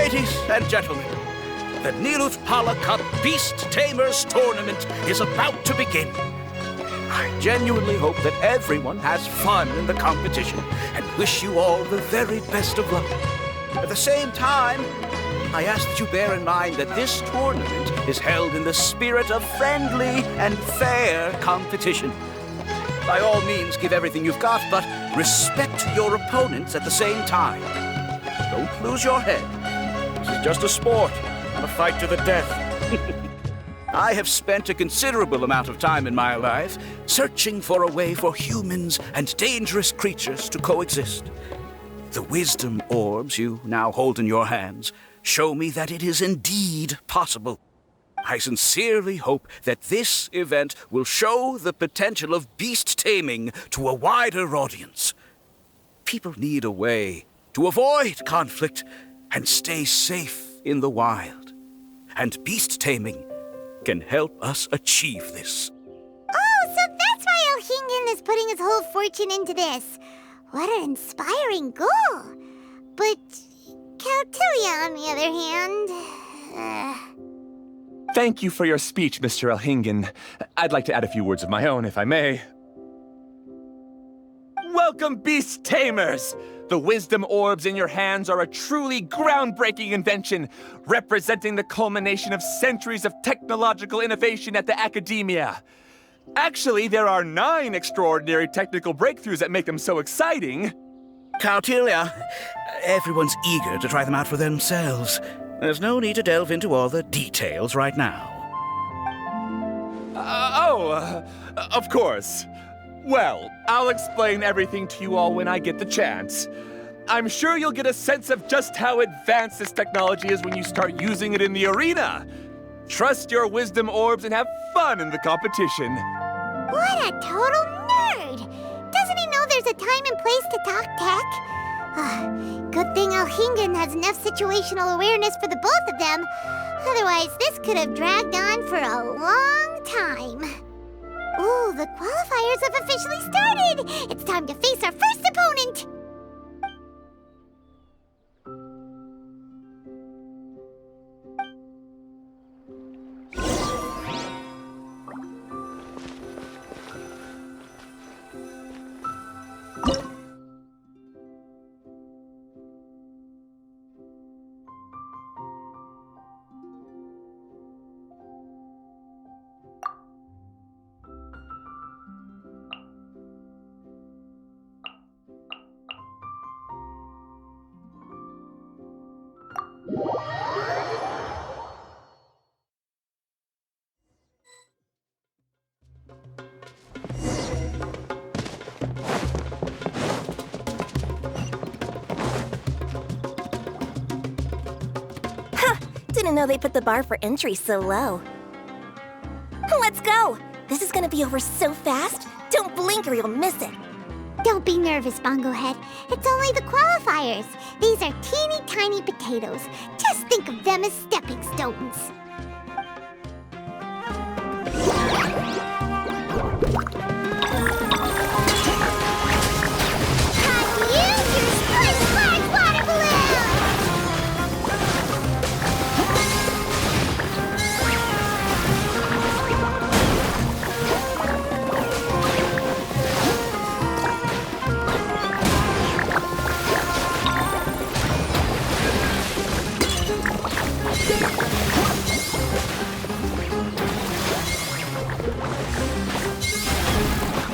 Ladies and gentlemen, the Nilut Pala Cup Beast Tamers Tournament is about to begin. I genuinely hope that everyone has fun in the competition and wish you all the very best of luck. At the same time, I ask that you bear in mind that this tournament is held in the spirit of friendly and fair competition. By all means, give everything you've got, but respect your opponents at the same time. Don't lose your head. This is just a sport, not a fight to the death. I have spent a considerable amount of time in my life searching for a way for humans and dangerous creatures to coexist. The wisdom orbs you now hold in your hands show me that it is indeed possible. I sincerely hope that this event will show the potential of beast taming to a wider audience. People need a way to avoid conflict and stay safe in the wild. And beast taming can help us achieve this. Oh, so that's why Elhingen is putting his whole fortune into this. What an inspiring goal. But Caltilia, on the other hand... Thank you for your speech, Mr. Elhingen. I'd like to add a few words of my own, if I may. Welcome, Beast Tamers! The wisdom orbs in your hands are a truly groundbreaking invention, representing the culmination of centuries of technological innovation at the academia. Actually, there are 9 extraordinary technical breakthroughs that make them so exciting. Caltilia, everyone's eager to try them out for themselves. There's no need to delve into all the details right now. Of course. Well, I'll explain everything to you all when I get the chance. I'm sure you'll get a sense of just how advanced this technology is when you start using it in the arena. Trust your wisdom orbs and have fun in the competition. What a total nerd! Doesn't he know there's a time and place to talk tech? Good thing Elhingen has enough situational awareness for the both of them. Otherwise, this could have dragged on for a long time. Ooh, the qualifiers have officially started! It's time to face our first opponent! Didn't know they put the bar for entry so low. Let's go! This is gonna be over so fast. Don't blink or you'll miss it. Don't be nervous, Bongo Head. It's only the qualifiers. These are teeny tiny potatoes. Just think of them as stepping stones.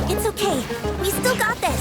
It's okay. We still got this.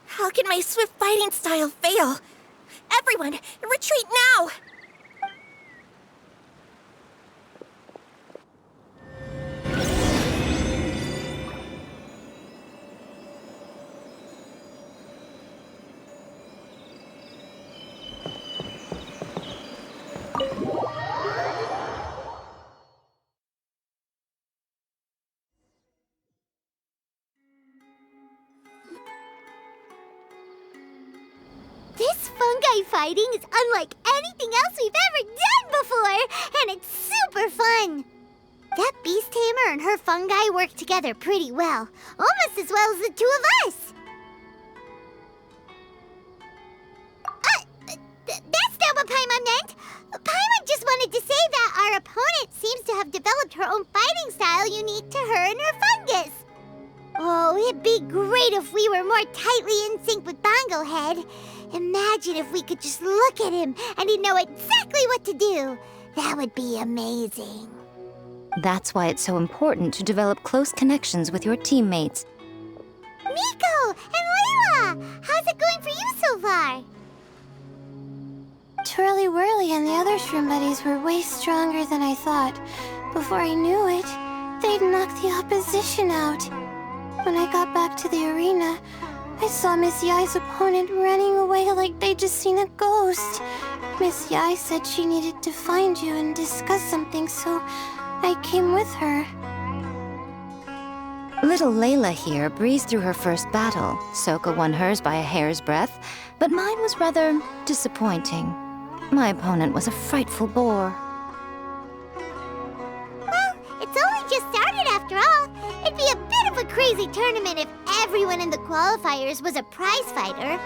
How can my swift fighting style fail? Everyone, retreat now! fungi fighting is unlike anything else we've ever done before, and it's super fun. That beast tamer and her fungi work together pretty well, almost as well as the two of us. That's not what Paimon meant. Paimon just wanted to say that our opponent seems to have developed her own fighting style unique to her and her fungus. Oh, it'd be great if we were more tightly in sync with Bongo Head. Imagine if we could just look at him and he'd know exactly what to do. That would be amazing. That's why it's so important to develop close connections with your teammates. Miko and Layla, how's it going for you so far? Twirly Whirly and the other shroom buddies were way stronger than I thought. Before I knew it, they'd knocked the opposition out. When I got back to the arena, I saw Miss Yai's opponent running away like they'd just seen a ghost. Miss Yai said she needed to find you and discuss something, so I came with her. Little Layla here breezed through her first battle. Soka won hers by a hair's breadth, but mine was rather disappointing. My opponent was a frightful bore. Well, it's only just started after all. It'd be a bit of a crazy tournament if everyone in the qualifiers was a prize fighter.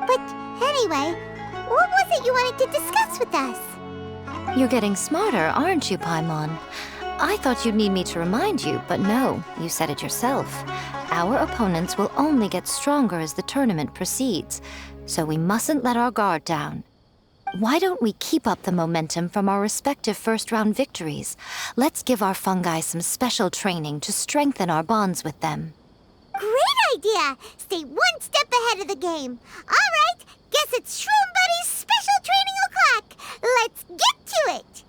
But anyway, what was it you wanted to discuss with us? You're getting smarter, aren't you, Paimon? I thought you'd need me to remind you, but no, you said it yourself. Our opponents will only get stronger as the tournament proceeds, so we mustn't let our guard down. Why don't we keep up the momentum from our respective first-round victories? Let's give our fungi some special training to strengthen our bonds with them. Great idea! Stay one step ahead of the game. All right, guess it's Shroom Buddy's special training o'clock. Let's get to it!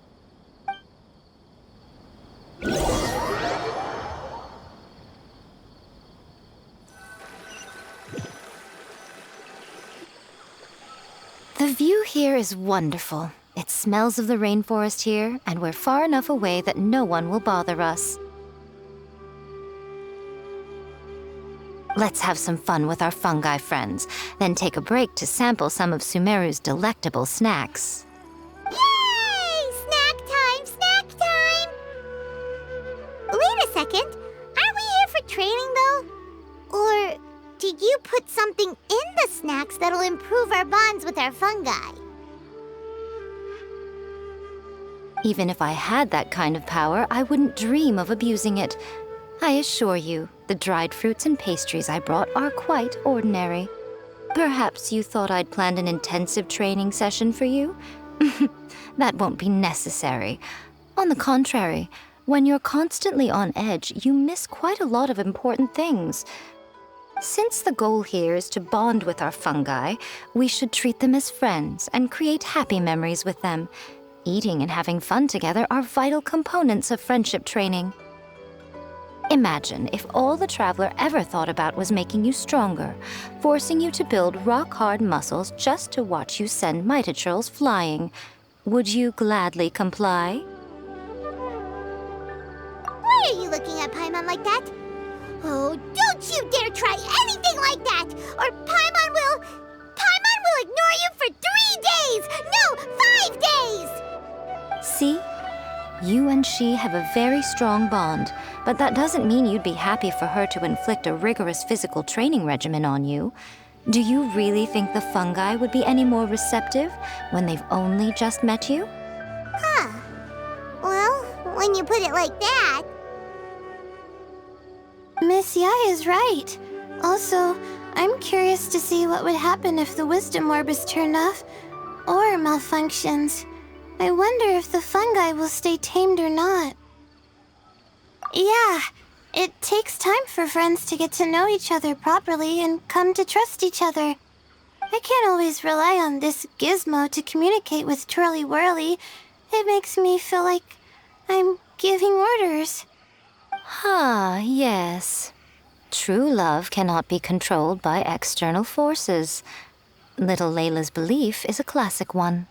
The view here is wonderful. It smells of the rainforest here, and we're far enough away that no one will bother us. Let's have some fun with our fungi friends, then take a break to sample some of Sumeru's delectable snacks. Yay! Snack time! Snack time! Wait a second. Aren't we here for training, though? Or did you put something in the snacks that'll improve our bonds with our fungi? Even if I had that kind of power, I wouldn't dream of abusing it. I assure you, the dried fruits and pastries I brought are quite ordinary. Perhaps you thought I'd planned an intensive training session for you? That won't be necessary. On the contrary, when you're constantly on edge, you miss quite a lot of important things. Since the goal here is to bond with our fungi, we should treat them as friends and create happy memories with them. Eating and having fun together are vital components of friendship training. Imagine if all the Traveler ever thought about was making you stronger, forcing you to build rock-hard muscles just to watch you send Mitatrolls flying. Would you gladly comply? Why are you looking at Paimon like that? Oh, don't you dare try anything like that! Or Paimon will ignore you for 3 days! No, 5 days! See? You and she have a very strong bond, but that doesn't mean you'd be happy for her to inflict a rigorous physical training regimen on you. Do you really think the fungi would be any more receptive when they've only just met you? Huh. Well, when you put it like that... Miss Yai is right. Also, I'm curious to see what would happen if the wisdom orb is turned off or malfunctions. I wonder if the fungi will stay tamed or not. Yeah, it takes time for friends to get to know each other properly and come to trust each other. I can't always rely on this gizmo to communicate with Twirly Whirly. It makes me feel like I'm giving orders. Ah, yes. True love cannot be controlled by external forces. Little Layla's belief is a classic one.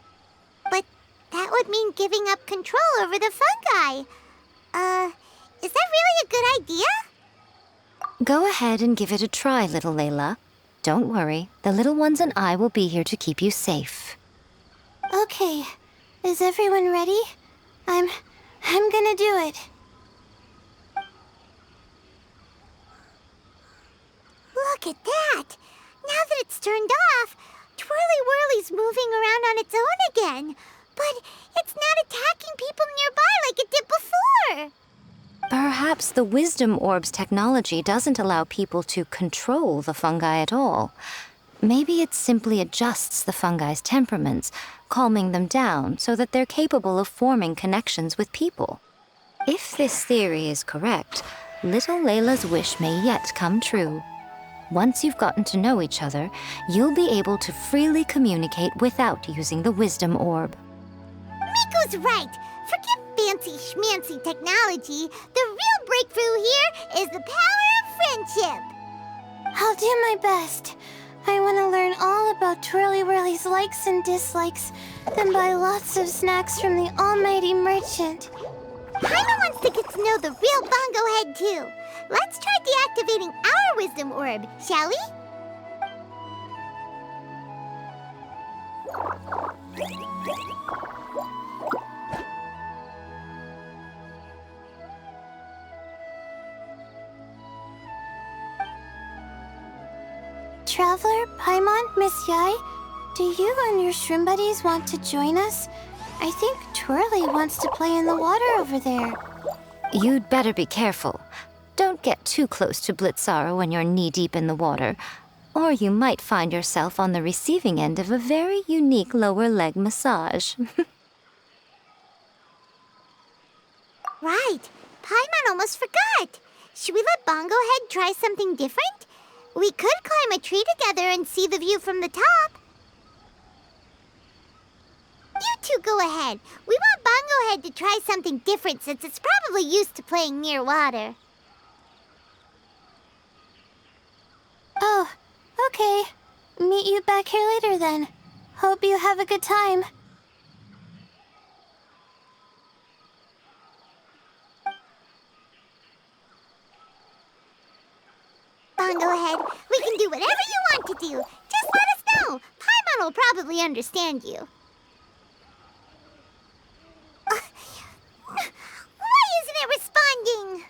But that would mean giving up control over the fungi. Is that really a good idea? Go ahead and give it a try, little Layla. Don't worry, the little ones and I will be here to keep you safe. Okay, is everyone ready? I'm gonna do it. Look at that! Now that it's turned off, Twirly Whirly's moving around on its own again. But it's not attacking people nearby like it did before. Perhaps the Wisdom Orb's technology doesn't allow people to control the fungi at all. Maybe it simply adjusts the fungi's temperaments, calming them down so that they're capable of forming connections with people. If this theory is correct, little Layla's wish may yet come true. Once you've gotten to know each other, you'll be able to freely communicate without using the Wisdom Orb. Miko's right. Forget fancy schmancy technology. The real breakthrough here is the power of friendship. I'll do my best. I want to learn all about Twirly Whirly's likes and dislikes, then buy lots of snacks from the almighty merchant. Paimon wants to get to know the real Bongo Head too. Let's try deactivating our Wisdom Orb, shall we? Traveler, Paimon, Miss Yai, do you and your shroom buddies want to join us? I think Twirly wants to play in the water over there. You'd better be careful. Don't get too close to Blitzara when you're knee-deep in the water, or you might find yourself on the receiving end of a very unique lower leg massage. Right. Paimon almost forgot. Should we let Bongo Head try something different? We could climb a tree together and see the view from the top. You two go ahead. We want Bongo Head to try something different since it's probably used to playing near water. Oh, okay. Meet you back here later then. Hope you have a good time. Bongo Head, we can do whatever you want to do. Just let us know. Paimon will probably understand you. Why isn't it responding?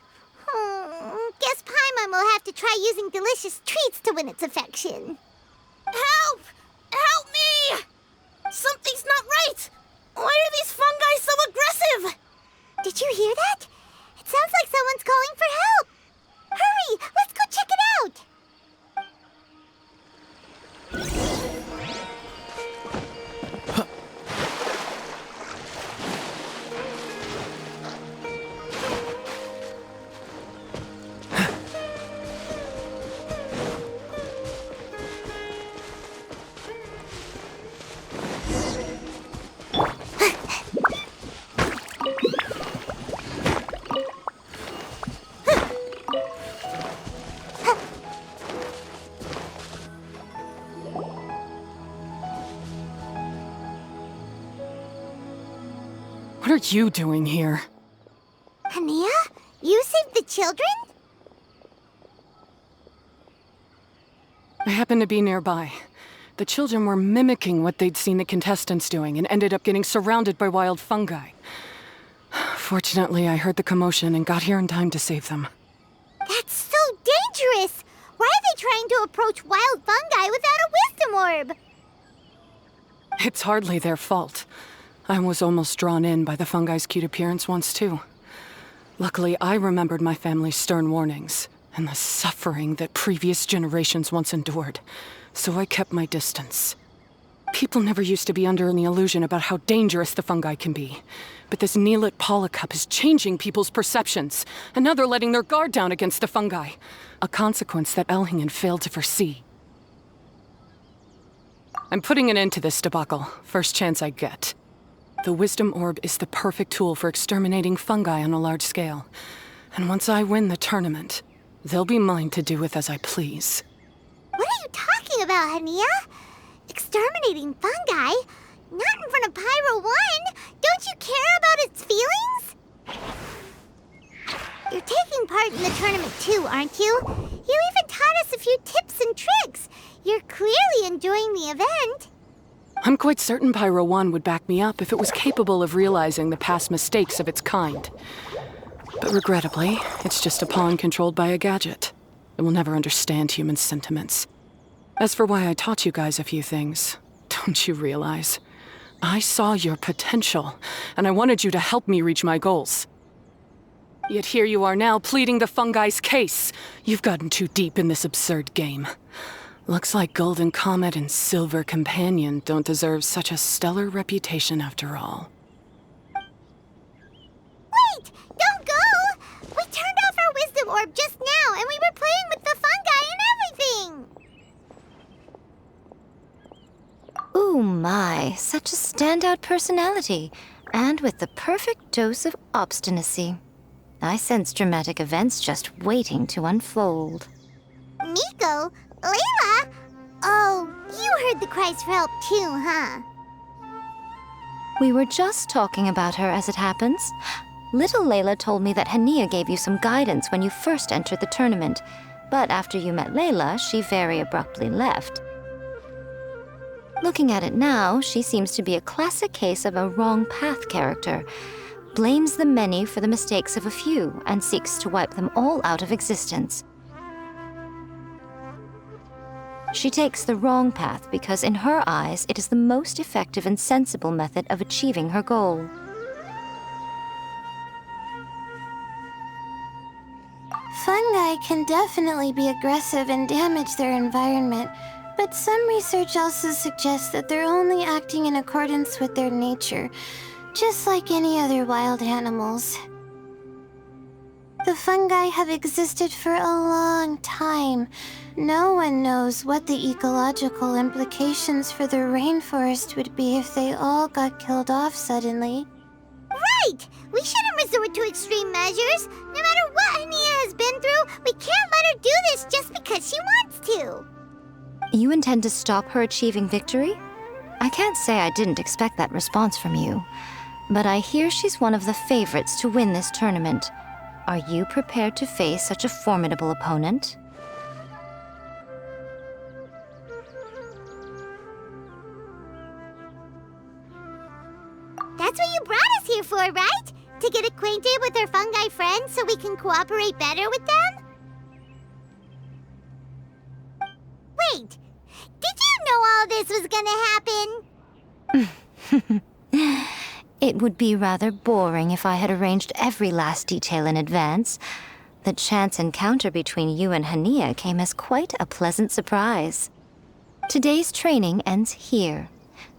Guess Paimon will have to try using delicious treats to win its affection. Help! Help me! Something's not right! Why are these fungi so aggressive? Did you hear that? It sounds like someone's calling for help. Hurry, let's go check it out. What are you doing here? Hania, you saved the children? I happened to be nearby. The children were mimicking what they'd seen the contestants doing and ended up getting surrounded by wild fungi. Fortunately, I heard the commotion and got here in time to save them. That's so dangerous! Why are they trying to approach wild fungi without a wisdom orb? It's hardly their fault. I was almost drawn in by the fungi's cute appearance once, too. Luckily, I remembered my family's stern warnings and the suffering that previous generations once endured, so I kept my distance. People never used to be under any illusion about how dangerous the fungi can be. But this Neelit polycup is changing people's perceptions, and now they're letting their guard down against the fungi. A consequence that Elhingen failed to foresee. I'm putting an end to this debacle, first chance I get. The Wisdom Orb is the perfect tool for exterminating fungi on a large scale. And once I win the tournament, they'll be mine to do with as I please. What are you talking about, Hania? Exterminating fungi? Not in front of Pyro 1! Don't you care about its feelings? You're taking part in the tournament too, aren't you? You even taught us a few tips and tricks. enjoying the event. I'm quite certain Pyro 1 would back me up if it was capable of realizing the past mistakes of its kind. But regrettably, it's just a pawn controlled by a gadget. It will never understand human sentiments. As for why I taught you guys a few things, don't you realize? I saw your potential, and I wanted you to help me reach my goals. Yet here you are now pleading the fungi's case. You've gotten too deep in this absurd game. Looks like Golden Comet and Silver Companion don't deserve such a stellar reputation after all. Wait! Don't go! We turned off our wisdom orb just now, and we were playing with the fungi and everything! Ooh my, such a standout personality, and with the perfect dose of obstinacy. I sense dramatic events just waiting to unfold. Nico? Layla? Oh, you heard the cries for help too, huh? We were just talking about her as it happens. Little Layla told me that Hania gave you some guidance when you first entered the tournament, but after you met Layla, she very abruptly left. Looking at it now, she seems to be a classic case of a wrong path character. Blames the many for the mistakes of a few and seeks to wipe them all out of existence. She takes the wrong path because in her eyes it is the most effective and sensible method of achieving her goal. Fungi can definitely be aggressive and damage their environment, but some research also suggests that they're only acting in accordance with their nature, just like any other wild animals. The fungi have existed for a long time. No one knows what the ecological implications for the rainforest would be if they all got killed off suddenly. Right! We shouldn't resort to extreme measures. No matter what Hania has been through, we can't let her do this just because she wants to. You intend to stop her achieving victory? I can't say I didn't expect that response from you, but I hear she's one of the favorites to win this tournament. Are you prepared to face such a formidable opponent? That's what you brought us here for, right? To get acquainted with our fungi friends so we can cooperate better with them? Wait, did you know all this was gonna happen? It would be rather boring if I had arranged every last detail in advance. The chance encounter between you and Hania came as quite a pleasant surprise. Today's training ends here.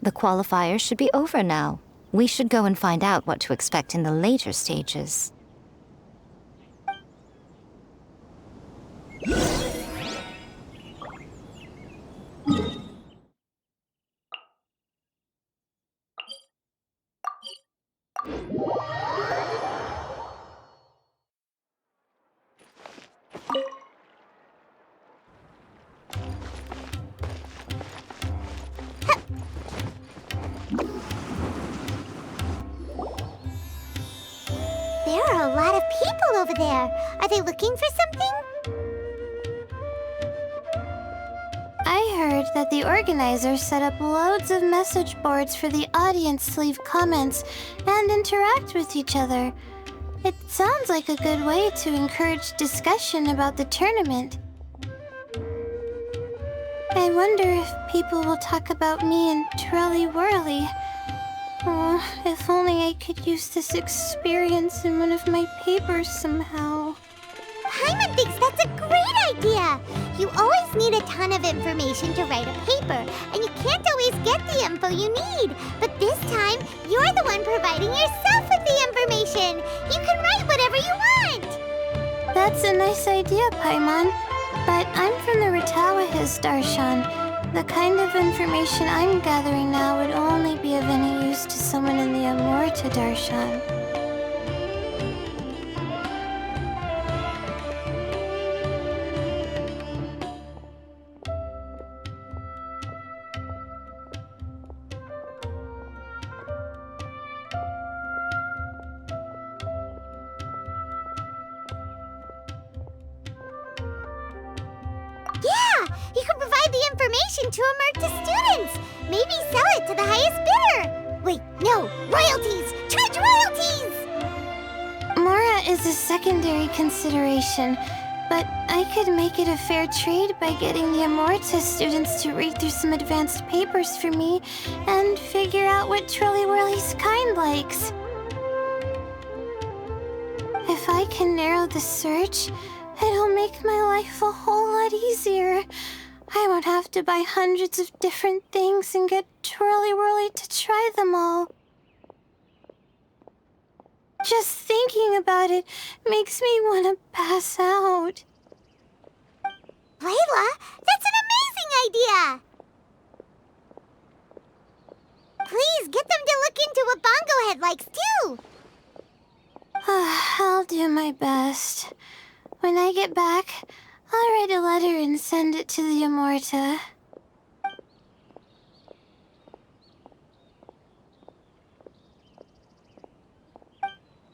The qualifiers should be over now. We should go and find out what to expect in the later stages. There are a lot of people over there. Are they looking for something? I heard that the organizers set up loads of message boards for the audience to leave comments and interact with each other. It sounds like a good way to encourage discussion about the tournament. I wonder if people will talk about me and Twirly Whirly. Oh, if only I could use this experience in one of my papers somehow. Paimon thinks that's a great idea. You always need a ton of information to write a paper, and you can't always get the info you need. But this time, you're the one providing yourself with the information. You can write whatever you want. That's a nice idea, Paimon. But I'm from the Ratawa-His Darshan. The kind of information I'm gathering now would only be of any use to someone in the Amorta Darshan. Yeah, you can provide the information to Amurta a secondary consideration, but I could make it a fair trade by getting the Amorta students to read through some advanced papers for me and figure out what Twirly Whirly's kind likes. If I can narrow the search, it'll make my life a whole lot easier. I won't have to buy hundreds of different things and get Twirly Whirly to try them all. Just thinking about it makes me want to pass out. Layla, that's an amazing idea! Please, get them to look into what Bongo Head likes, too! I'll do my best. When I get back, I'll write a letter and send it to the Amorta.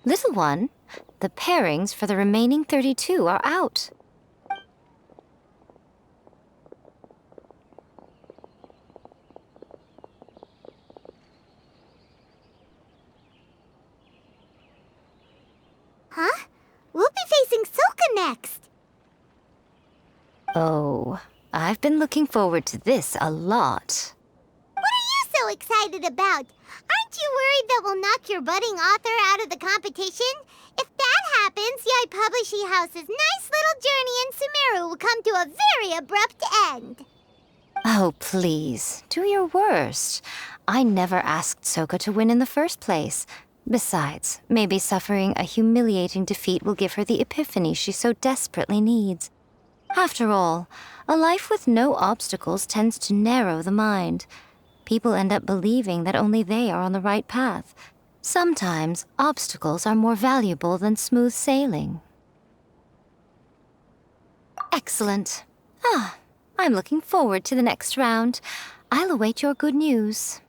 Little one, the pairings for the remaining 32 are out. Huh? We'll be facing Soka next! Oh, I've been looking forward to this a lot. What are you so excited about? Aren't you worried that we'll knock your budding author out of the competition? If that happens, Yai Publishing House's nice little journey in Sumeru will come to a very abrupt end. Oh, please, do your worst. I never asked Soka to win in the first place. Besides, maybe suffering a humiliating defeat will give her the epiphany she so desperately needs. After all, a life with no obstacles tends to narrow the mind. People end up believing that only they are on the right path. Sometimes, obstacles are more valuable than smooth sailing. Excellent. I'm looking forward to the next round. I'll await your good news.